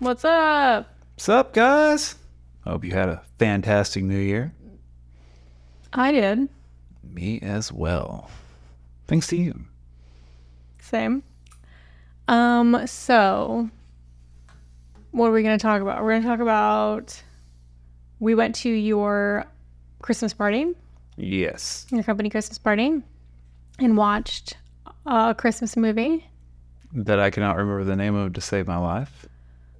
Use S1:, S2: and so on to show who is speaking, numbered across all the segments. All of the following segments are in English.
S1: What's up?
S2: What's up, guys? Hope you had a fantastic new year.
S1: I did.
S2: Me as well. Thanks to you.
S1: Same. So what are we going to talk about? We're going to talk about we went to your Christmas party,
S2: Yes.
S1: your company Christmas party, and watched a Christmas movie.
S2: That I cannot remember the name of to save my life.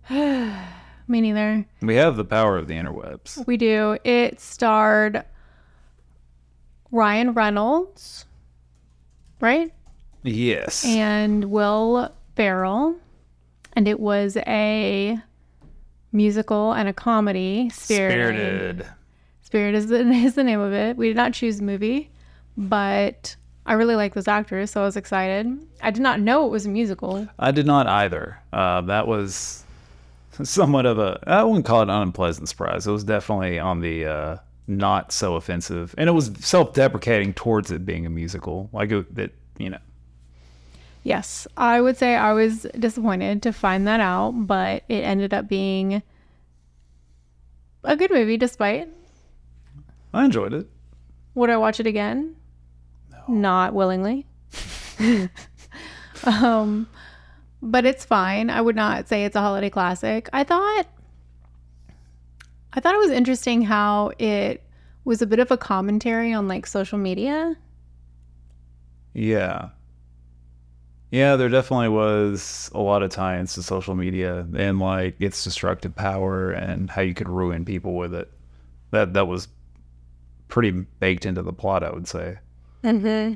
S1: Me neither.
S2: We have the power of the interwebs.
S1: We do. It starred Ryan Reynolds, right?
S2: Yes.
S1: And Will Ferrell. And it was a musical and a comedy. Spirited is the name of it. We did not choose the movie, but I really like those actors, so I was excited. I did not know it was a musical.
S2: I did not either. That was somewhat of I wouldn't call it an unpleasant surprise. It was definitely on the not so offensive. And it was self-deprecating towards it being a musical.
S1: Yes, I would say I was disappointed to find that out, but it ended up being a good movie despite.
S2: I enjoyed it.
S1: Would I watch it again?
S2: No.
S1: Not willingly. But it's fine. I would not say it's a holiday classic. I thought it was interesting how it was a bit of a commentary on like social media.
S2: Yeah. Yeah, there definitely was a lot of tie-ins to social media and like its destructive power and how you could ruin people with it. That was pretty baked into the plot, I would say.
S1: Mm-hmm.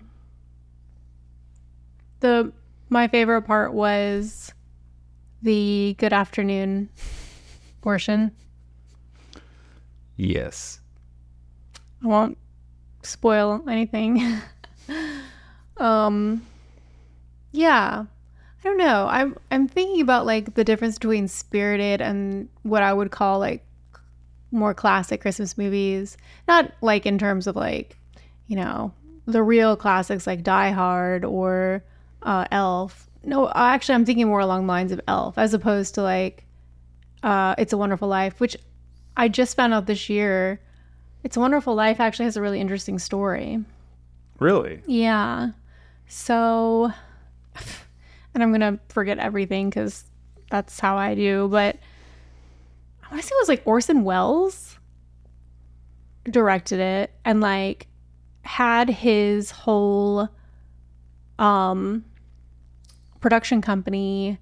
S1: My favorite part was the good afternoon portion.
S2: Yes.
S1: I won't spoil anything. Yeah. I don't know. I'm thinking about like the difference between Spirited and what I would call like more classic Christmas movies. Not like in terms of like, the real classics like Die Hard or Elf. No, actually I'm thinking more along the lines of Elf as opposed to like It's a Wonderful Life, which I just found out this year. It's a Wonderful Life actually has a really interesting story.
S2: Really?
S1: Yeah. So, and I'm going to forget everything because that's how I do, but I want to say it was like Orson Welles directed it and like had his whole production company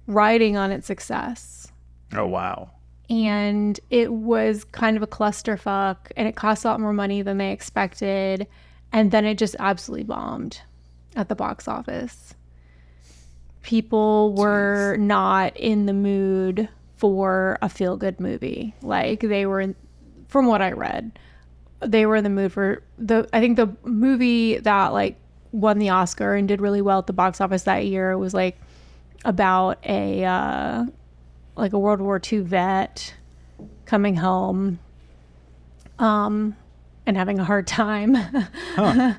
S1: riding on its success.
S2: Oh, wow.
S1: And it was kind of a clusterfuck and it cost a lot more money than they expected. And then it just absolutely bombed at the box office. People were not in the mood for a feel-good movie. Like they were, from what I read, they were in the mood for I think the movie that like won the Oscar and did really well at the box office that year was like about a World War II vet coming home and having a hard time. Huh.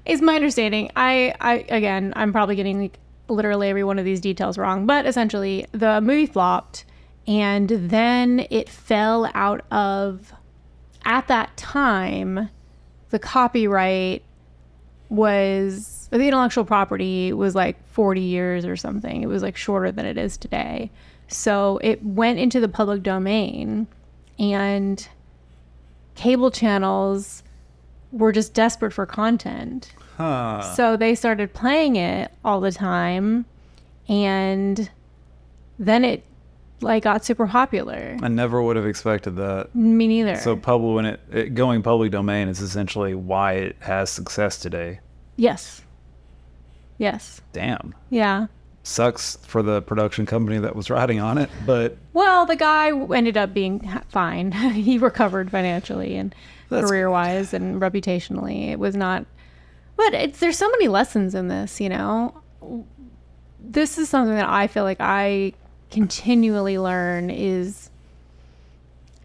S1: Is my understanding. Again, I'm probably getting like literally every one of these details wrong, but essentially the movie flopped and then it fell out of, at that time, the copyright was, the intellectual property was like 40 years or something. It was like shorter than it is today. So it went into the public domain and cable channels were just desperate for content.
S2: Huh.
S1: So they started playing it all the time and then it like got super popular.
S2: I never would have expected that.
S1: Me neither.
S2: So when it going public domain is essentially why it has success today.
S1: Yes.
S2: Damn.
S1: Yeah.
S2: Sucks for the production company that was riding on it, but
S1: well, the guy ended up being fine. He recovered financially and career-wise and reputationally. It was not, but there's so many lessons in this, This is something that I feel like I continually learn is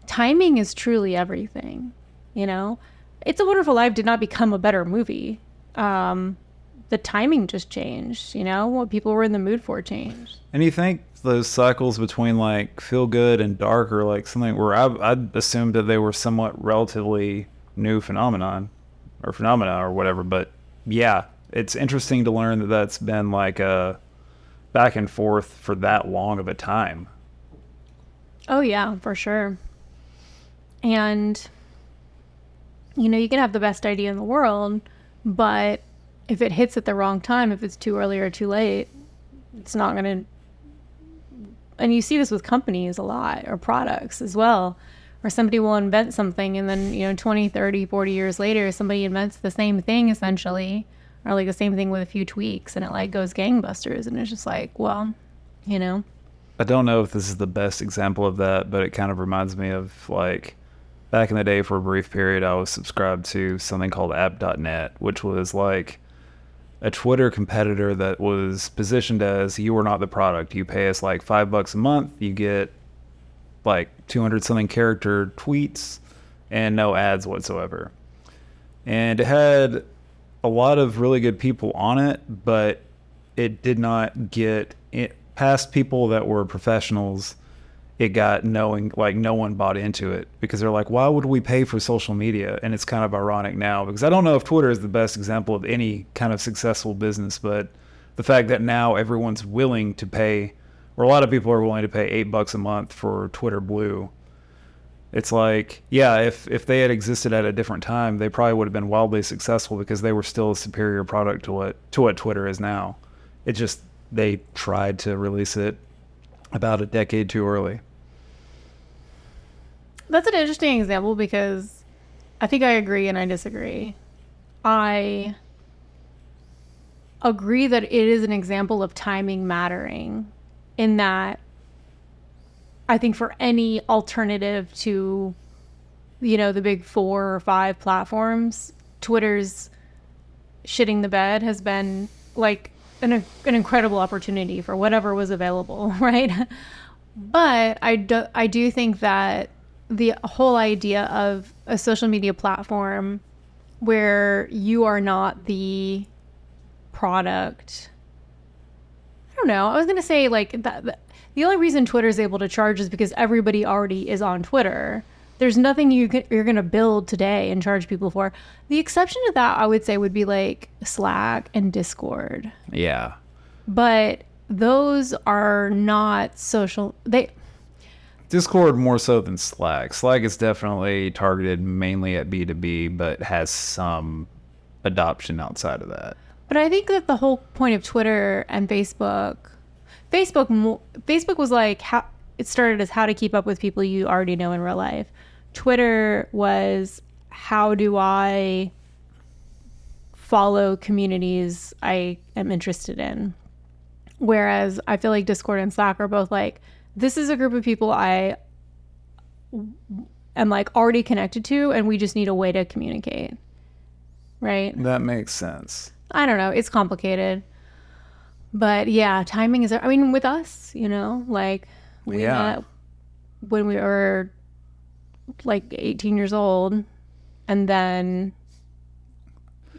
S1: timing is truly everything. It's a Wonderful Life did not become a better movie. the timing just changed, what people were in the mood for changed.
S2: And you think those cycles between like feel good and dark are like something where I'd assumed that they were somewhat relatively new phenomena or whatever. But yeah, it's interesting to learn that that's been like a back and forth for that long of a time.
S1: Oh yeah, for sure. And you can have the best idea in the world, but if it hits at the wrong time, if it's too early or too late, it's not going to. And you see this with companies a lot, or products as well, where somebody will invent something and then 20, 30, 40 years later somebody invents the same thing essentially, or like the same thing with a few tweaks, and it like goes gangbusters, and it's just like, well,
S2: I don't know if this is the best example of that, but it kind of reminds me of like back in the day. For a brief period I was subscribed to something called app.net, which was like a Twitter competitor that was positioned as, you are not the product. You pay us like $5 a month. You get like 200 something character tweets and no ads whatsoever. And it had a lot of really good people on it, but it did not get it past people that were professionals. It got no one bought into it because they're like, why would we pay for social media? And it's kind of ironic now, because I don't know if Twitter is the best example of any kind of successful business, but the fact that now everyone's willing to pay, or a lot of people are willing to pay $8 a month for Twitter Blue. It's like, yeah, if they had existed at a different time, they probably would have been wildly successful because they were still a superior product to what Twitter is now. It just, they tried to release it about a decade too early.
S1: That's an interesting example because I think I agree and I disagree. I agree that it is an example of timing mattering, in that I think for any alternative to, the big 4 or 5 platforms, Twitter's shitting the bed has been like an incredible opportunity for whatever was available, right? But I do think that the whole idea of a social media platform where you are not the product, I don't know. I was going to say like that the only reason Twitter is able to charge is because everybody already is on Twitter. There's nothing you're going to build today and charge people for. The exception to that, I would say, would be like Slack and Discord.
S2: Yeah.
S1: But those are not social.
S2: Discord more so than Slack. Slack is definitely targeted mainly at B2B, but has some adoption outside of that.
S1: But I think that the whole point of Twitter and Facebook was like, how it started as how to keep up with people you already know in real life. Twitter was, how do I follow communities I am interested in? Whereas I feel like Discord and Slack are both like, this is a group of people I am like already connected to, and we just need a way to communicate. Right?
S2: That makes sense.
S1: I don't know. It's complicated. But yeah, timing is, I mean, with us, like we met when we were like 18 years old, and then,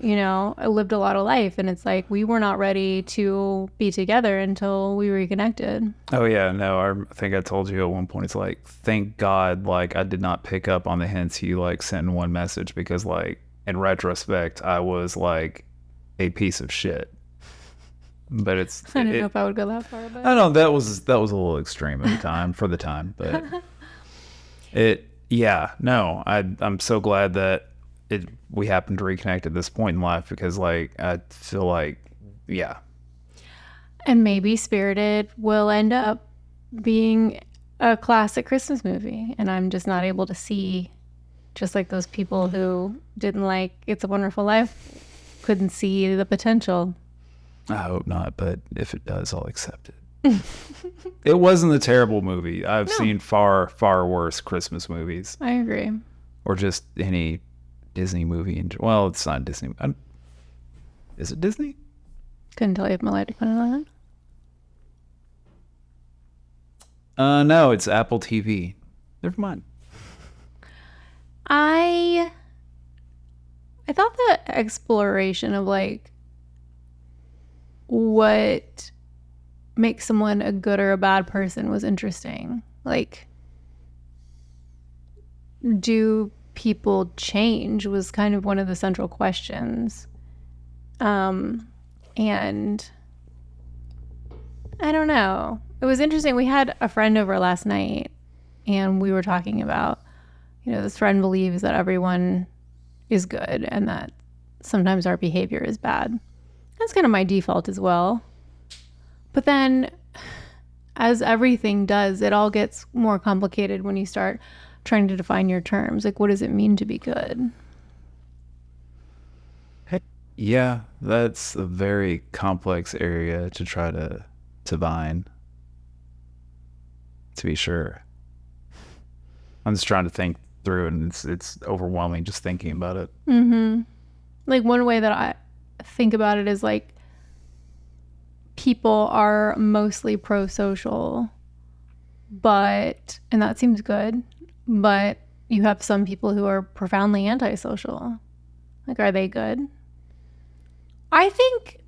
S1: I lived a lot of life, and it's like we were not ready to be together until we reconnected.
S2: Oh yeah, no, I think I told you at one point, it's like, thank God, like I did not pick up on the hints you like sent in one message, because like in retrospect, I was like a piece of shit. But it's,
S1: I don't know if I would go that far, but
S2: I know that was a little extreme at the time, for the time, but I'm so glad that we happened to reconnect at this point in life, because like I feel like, yeah.
S1: And maybe Spirited will end up being a classic Christmas movie, and I'm just not able to see, just like those people who didn't like It's a Wonderful Life couldn't see the potential.
S2: I hope not, but if it does, I'll accept it. It wasn't a terrible movie. I've seen far, far worse Christmas movies.
S1: I agree.
S2: Or just any Disney movie. Well, it's not Disney. Is it Disney?
S1: Couldn't tell you if my light depended on it.
S2: No, it's Apple TV. Never mind.
S1: I thought the exploration of like what makes someone a good or a bad person was interesting. Like, do people change was kind of one of the central questions. And I don't know. It was interesting. We had a friend over last night and we were talking about, this friend believes that everyone is good and that sometimes our behavior is bad. That's kind of my default as well. But then, as everything does, it all gets more complicated when you start trying to define your terms. Like, what does it mean to be good?
S2: Yeah, that's a very complex area to try to divine, to be sure. I'm just trying to think through, and it's overwhelming just thinking about it.
S1: Mm-hmm. Like, one way that I think about it is like, people are mostly pro-social, and that seems good, but you have some people who are profoundly antisocial. Like, are they good? I think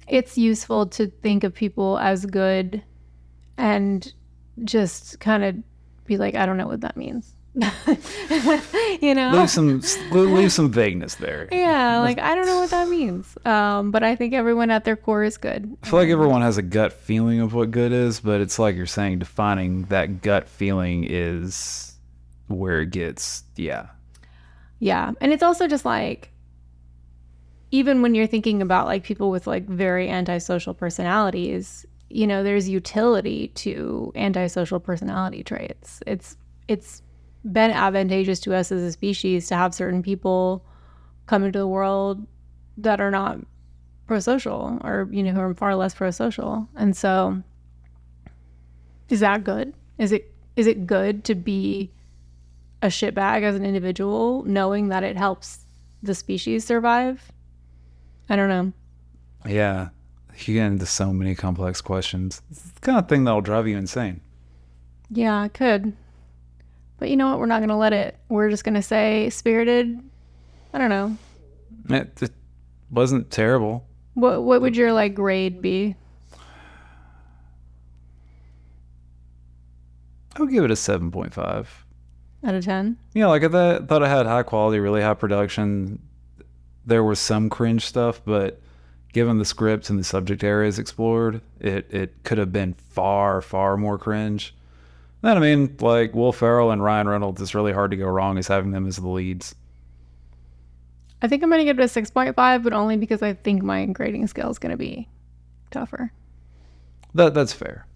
S1: it's useful to think of people as good and just kind of be like, I don't know what that means.
S2: Leave some vagueness there.
S1: Yeah, like, I don't know what that means. But I think everyone at their core is good.
S2: I feel like everyone has a gut feeling of what good is, but it's like you're saying, defining that gut feeling is where it gets, yeah.
S1: And it's also just like, even when you're thinking about like people with like very antisocial personalities, there's utility to antisocial personality traits. It's been advantageous to us as a species to have certain people come into the world that are not pro-social, or who are far less pro-social. And so, is that good? Is it good to be a shitbag as an individual, knowing that it helps the species survive? I don't know.
S2: Yeah, you get into so many complex questions. It's the kind of thing that'll drive you insane.
S1: Yeah, it could. But you know what? We're not going to let it. We're just going to say Spirited. I don't know.
S2: It wasn't terrible.
S1: What would your like grade be?
S2: I would give it a 7.5
S1: out of 10.
S2: Yeah, like I thought it had high quality, really high production. There was some cringe stuff, but given the script and the subject areas explored, it could have been far, far more cringe. And I mean, like, Will Ferrell and Ryan Reynolds, it's really hard to go wrong as having them as the leads.
S1: I think I'm going to give it a 6.5, but only because I think my grading scale is going to be tougher.
S2: That's fair.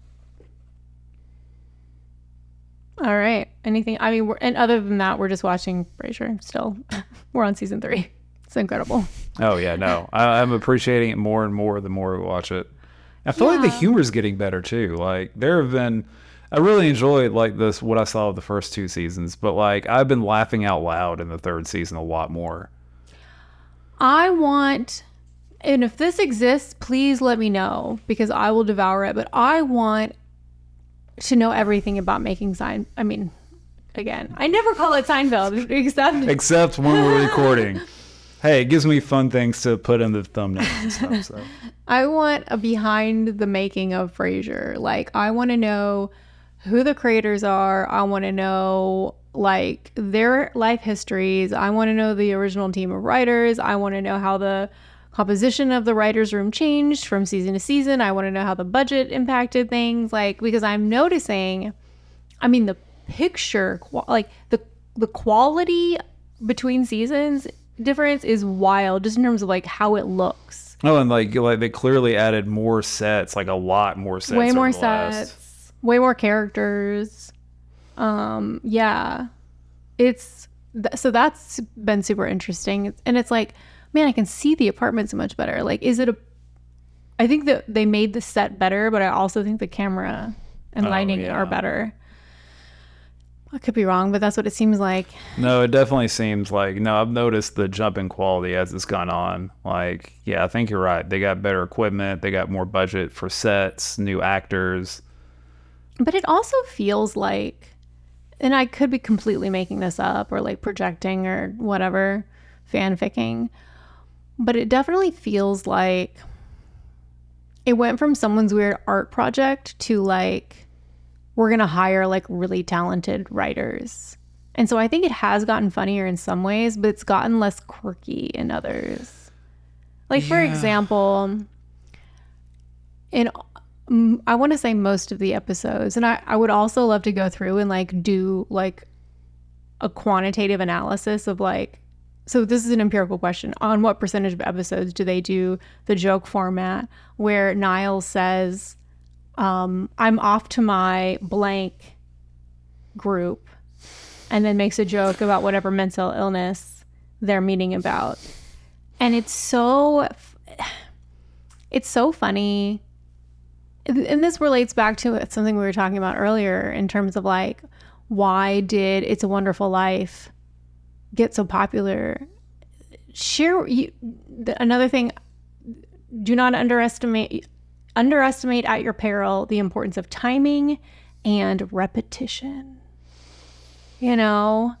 S1: All right. Anything? I mean, and other than that, we're just watching Frasier still. We're on season 3. It's incredible.
S2: Oh, yeah, no. I'm appreciating it more and more the more we watch it. I feel like the humor's getting better, too. Like, there have been... I really enjoyed, like, what I saw of the first 2 seasons, but, like, I've been laughing out loud in the 3rd season a lot more.
S1: And if this exists, please let me know, because I will devour it, but I want to know everything about making I mean, again, I never call it Seinfeld,
S2: except when we're recording. Hey, it gives me fun things to put in the thumbnail and stuff. So
S1: I want a behind the making of Frasier. Like, I want to know who the creators are. I want to know like their life histories. I want to know the original team of writers. I want to know how the composition of the writers' room changed from season to season. I want to know how the budget impacted things. Like, because I'm noticing, I mean, the picture, like the quality between seasons difference is wild, just in terms of like how it looks.
S2: Oh, and like they clearly added more sets, like a lot more sets.
S1: Way more sets, way more characters. Yeah, so that's been super interesting, and it's like, man, I can see the apartment so much better. Like, I think that they made the set better, but I also think the camera and lighting are better. I could be wrong, but that's what it seems like.
S2: No, it definitely seems like, I've noticed the jump in quality as it's gone on. Like, yeah, I think you're right. They got better equipment. They got more budget for sets, new actors.
S1: But it also feels like, and I could be completely making this up or like projecting or whatever, fanficking, But it definitely feels like it went from someone's weird art project to like, we're going to hire like really talented writers. And so I think it has gotten funnier in some ways, but it's gotten less quirky in others. Like, for example, in I want to say most of the episodes, and I would also love to go through and like do like a quantitative analysis of like, so this is an empirical question, on what percentage of episodes do they do the joke format where Niles says, I'm off to my blank group, and then makes a joke about whatever mental illness they're meeting about. And it's so funny. And this relates back to something we were talking about earlier in terms of like, why did It's a Wonderful Life get so popular? Another thing, do not underestimate at your peril the importance of timing and repetition. You know,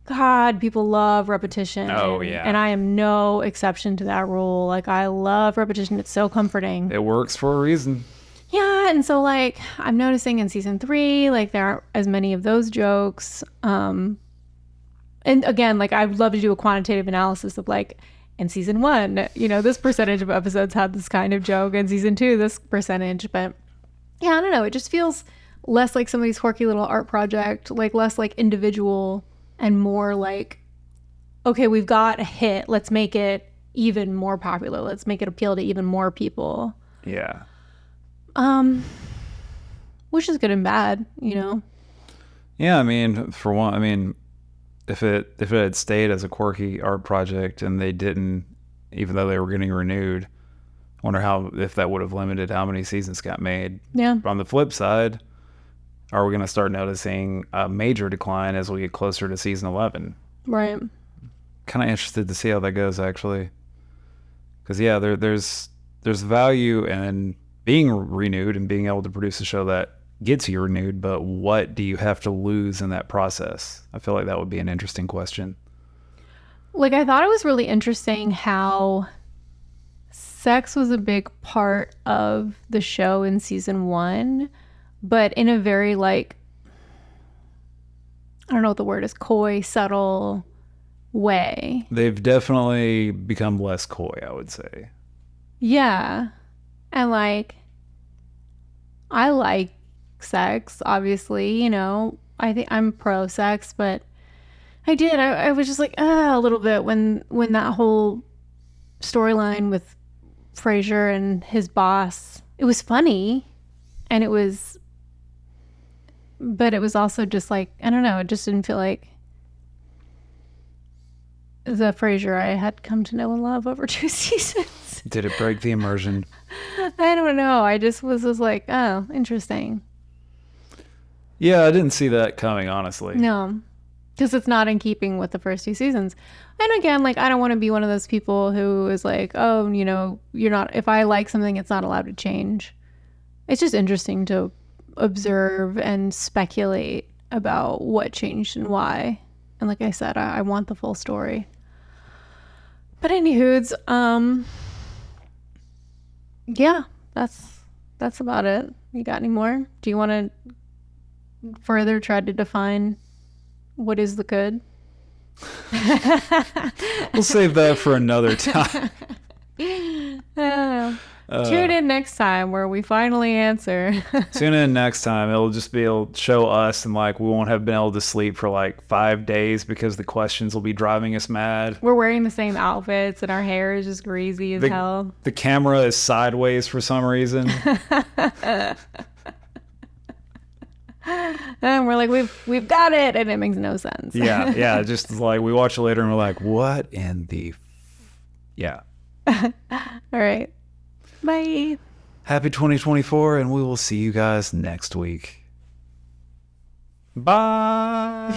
S1: God, people love repetition.
S2: Oh, yeah.
S1: And I am no exception to that rule. Like, I love repetition. It's so comforting.
S2: It works for a reason.
S1: Yeah, and so like I'm noticing in season 3, like there aren't as many of those jokes. And again, like I'd love to do a quantitative analysis of like, in season 1, you know, this percentage of episodes had this kind of joke, and season 2, this percentage. But yeah, I don't know. It just feels less like somebody's quirky little art project, like less like individual and more like, okay, we've got a hit. Let's make it even more popular. Let's make it appeal to even more people.
S2: Yeah.
S1: Which is good and bad, you know?
S2: Yeah, I mean, for one, I mean, if it had stayed as a quirky art project and they didn't, even though they were getting renewed, I wonder if that would have limited how many seasons got made.
S1: Yeah.
S2: But on the flip side, are we going to start noticing a major decline as we get closer to season 11?
S1: Right.
S2: Kind of interested to see how that goes, actually. Because, yeah, there's value in being renewed and being able to produce a show that gets you renewed, but what do you have to lose in that process? I feel like that would be an interesting question.
S1: Like, I thought it was really interesting how sex was a big part of the show in season 1, but in a very like, I don't know what the word is, coy, subtle way.
S2: They've definitely become less coy, I would say.
S1: Yeah. And like, I like sex, obviously, you know, I think I'm pro sex, but I was just like, a little bit when that whole storyline with Frasier and his boss, it was funny, and but it was also just like, I don't know, it just didn't feel like the Frasier I had come to know and love over 2 seasons.
S2: Did it break the immersion?
S1: I don't know. I just was like, oh, interesting.
S2: Yeah, I didn't see that coming, honestly.
S1: No, because it's not in keeping with the first 2 seasons. And again, like, I don't want to be one of those people who is like, oh, you know, if I like something, it's not allowed to change. It's just interesting to observe and speculate about what changed and why. And like I said, I want the full story. But anywhoods, yeah, that's about it. You got any more? Do you want to further try to define what is the good?
S2: We'll save that for another time.
S1: Tune in next time where we finally answer.
S2: Tune in next time. It'll just be able to show us, and like we won't have been able to sleep for like 5 days because the questions will be driving us mad.
S1: We're wearing the same outfits and our hair is just greasy as hell.
S2: The camera is sideways for some reason.
S1: And we're like, we've got it, and it makes no sense.
S2: Yeah. Just like we watch it later and we're like, what in the yeah.
S1: All right. Bye.
S2: Happy 2024, and we will see you guys next week. Bye.